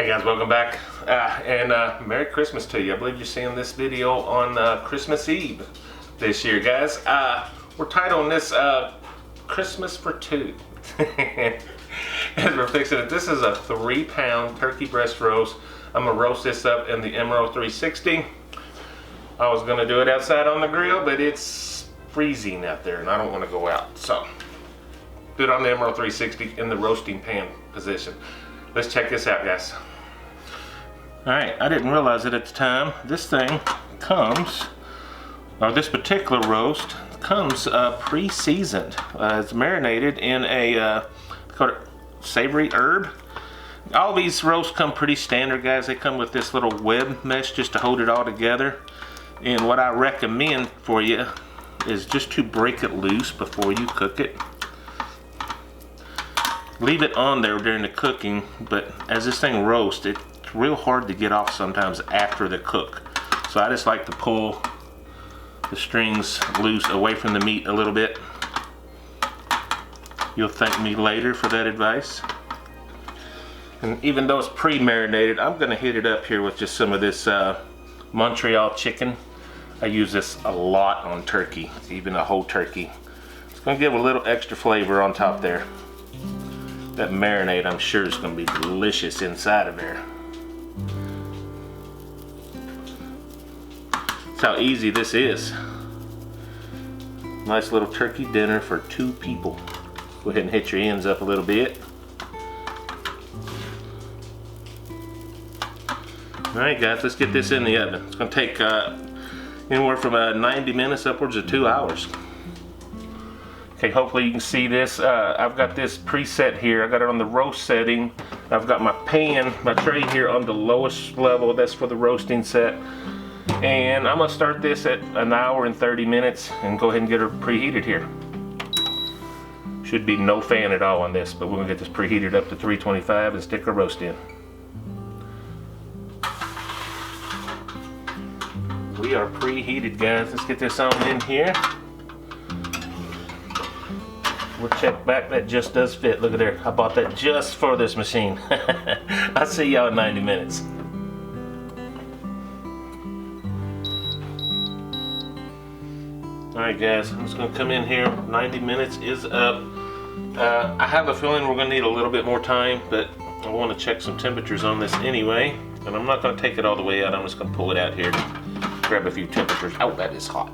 Hey guys, welcome back, and Merry Christmas to you. I believe you're seeing this video on Christmas Eve this year, guys. We're titling this Christmas for Two. As we're fixing it, this is a 3-pound turkey breast roast. I'm gonna roast this up in the Emeril 360. I was gonna do it outside on the grill, but it's freezing out there and I don't want to go out, so do it on the Emeril 360 in the roasting pan position. Let's check this out, guys. Alright, I didn't realize it at the time. This thing comes, or this particular roast comes pre-seasoned. It's marinated in a savory herb. All these roasts come pretty standard, guys. They come with this little web mesh just to hold it all together. And what I recommend for you is just to break it loose before you cook it. Leave it on there during the cooking, but as this thing roasts, it's real hard to get off sometimes after the cook. So I just like to pull the strings loose away from the meat a little bit. You'll thank me later for that advice. And even though it's pre-marinated, I'm gonna hit it up here with just some of this Montreal chicken. I use this a lot on turkey, even a whole turkey. It's gonna give a little extra flavor on top there. That marinade, I'm sure, is going to be delicious inside of there. That's how easy this is. Nice little turkey dinner for 2 people. Go ahead and hit your ends up a little bit. Alright guys, let's get this in the oven. It's going to take anywhere from 90 minutes upwards of 2 hours. Okay, hopefully you can see this. I've got this preset here. I got it on the roast setting. I've got my pan, my tray here on the lowest level. That's for the roasting set. And I'm gonna start this at 1 hour and 30 minutes and go ahead and get her preheated here. Should be no fan at all on this, but we're gonna get this preheated up to 325 and stick our roast in. We are preheated, guys. Let's get this on in here. We'll check back. That just does fit. Look at there. I bought that just for this machine. I'll see y'all in 90 minutes. Alright guys, I'm just going to come in here. 90 minutes is up. I have a feeling we're going to need a little bit more time, but I want to check some temperatures on this anyway. And I'm not going to take it all the way out. I'm just going to pull it out here to grab a few temperatures. Oh, that is hot.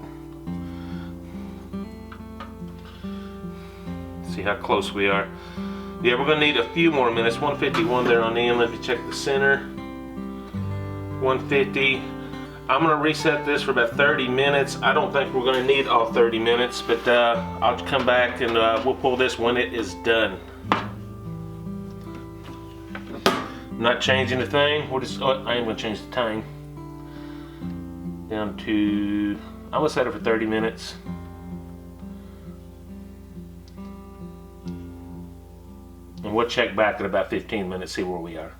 See how close we are. Yeah, we're gonna need a few more minutes. 151 there on the end. If you check the center, 150. I'm gonna reset this for about 30 minutes. I don't think we're gonna need all 30 minutes, but I'll come back and we'll pull this when it is done. I'm not changing the thing. We'll just, I am gonna change the time down to, I'm gonna set it for 30 minutes. And we'll check back in about 15 minutes, see where we are.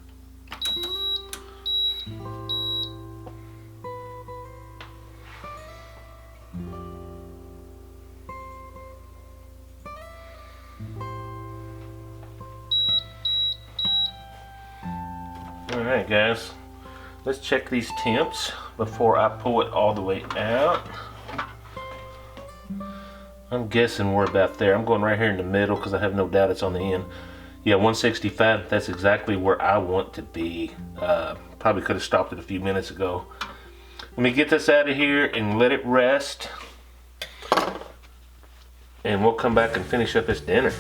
Alright guys, let's check these temps before I pull it all the way out. I'm guessing we're about there. I'm going right here in the middle because I have no doubt it's on the end. Yeah, 165, that's exactly where I want to be. Probably could have stopped it a few minutes ago. Let me get this out of here and let it rest. And we'll come back and finish up this dinner.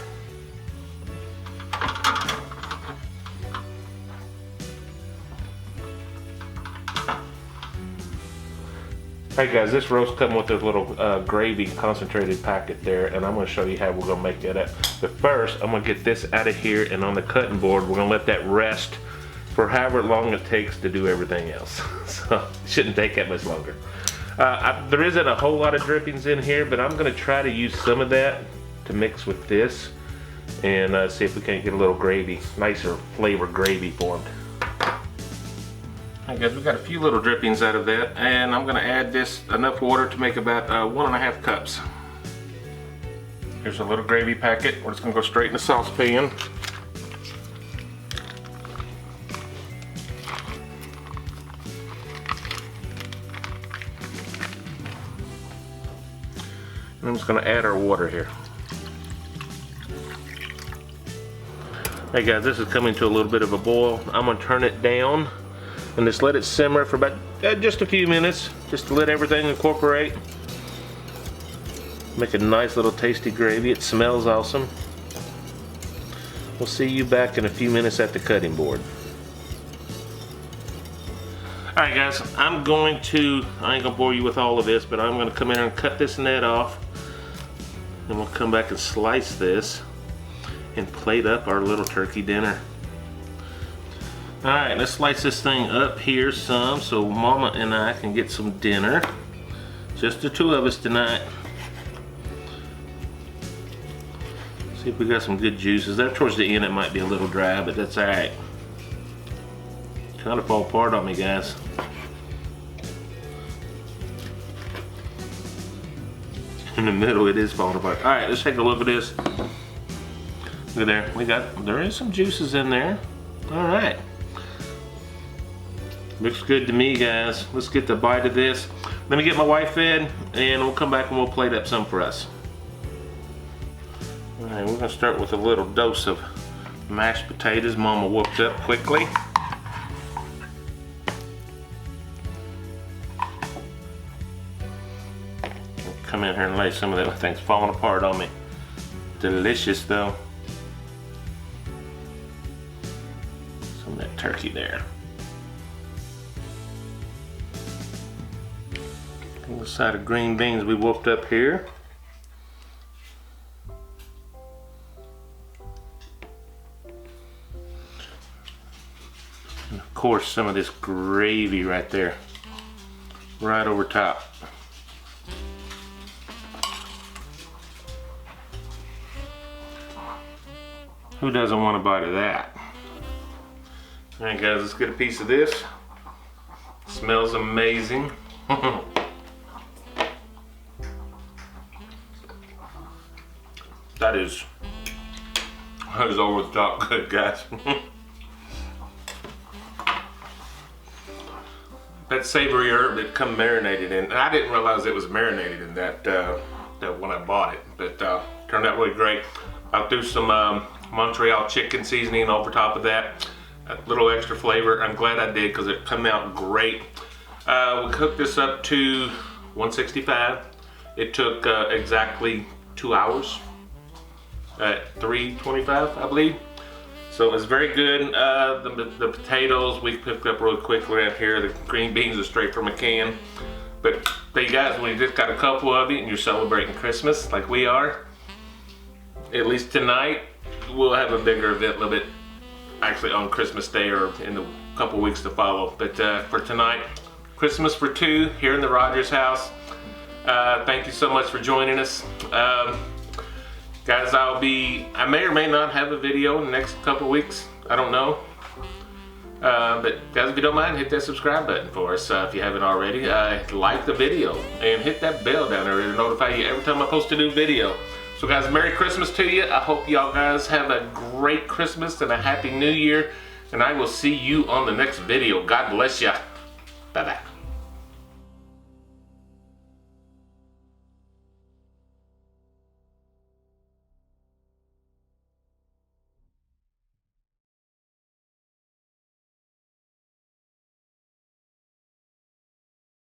Alright guys, this roast comes with this little gravy concentrated packet there, and I'm going to show you how we're going to make that up. But first, I'm going to get this out of here, and on the cutting board, we're going to let that rest for however long it takes to do everything else. So, it shouldn't take that much longer. There isn't a whole lot of drippings in here, but I'm going to try to use some of that to mix with this, and see if we can't get a little gravy, nicer flavor gravy formed. Alright guys, we got a few little drippings out of that, and I'm going to add this enough water to make about 1.5 cups. Here's a little gravy packet. We're just going to go straight in the saucepan. just gonna add our water here. Hey guys, this is coming to a little bit of a boil. I'm gonna turn it down and just let it simmer for about just a few minutes, just to let everything incorporate. Make a nice little tasty gravy. It smells awesome. We'll see you back in a few minutes at the cutting board. Alright guys, I ain't gonna bore you with all of this, but I'm gonna come in here and cut this net off. And we'll come back and slice this and plate up our little turkey dinner. Alright, let's slice this thing up here some so Mama and I can get some dinner. Just the two of us tonight. See if we got some good juices. There towards the end it might be a little dry, but that's alright. Kind of fall apart on me, guys. In the middle it is falling apart. Alright, let's take a look at this. Look at there. There is some juices in there. Alright. Looks good to me, guys. Let's get the bite of this. Let me get my wife fed and we'll come back and we'll plate up some for us. Alright, we're gonna start with a little dose of mashed potatoes Mama whooped up quickly. Come in here and lay some of that thing's falling apart on me. Delicious though. Some of that turkey there. A little side of green beans we whooped up here. And of course some of this gravy right there. Right over top. Who doesn't want a bite of that? Alright guys, let's get a piece of this. Smells amazing. That is over the top good, guys. That savory herb that come marinated in, and I didn't realize it was marinated in that when I bought it, but turned out really great. I threw some Montreal chicken seasoning over top of that. A little extra flavor. I'm glad I did because it came out great. We cooked this up to 165. It took exactly 2 hours at 325, I believe. So it's very good. The potatoes we cooked up really quick around here. The green beans are straight from a can. But you guys, when you just got a couple of you and you're celebrating Christmas like we are, at least tonight, we'll have a bigger event a little bit actually on Christmas Day or in the couple weeks to follow. But for tonight, Christmas for two here in the Rogers house. Thank you so much for joining us. Guys, I may or may not have a video in the next couple weeks. I don't know. But guys, if you don't mind, hit that subscribe button for us if you haven't already. Like the video and hit that bell down there to notify you every time I post a new video. So guys, Merry Christmas to you. I hope y'all guys have a great Christmas and a Happy New Year. And I will see you on the next video. God bless ya. Bye-bye.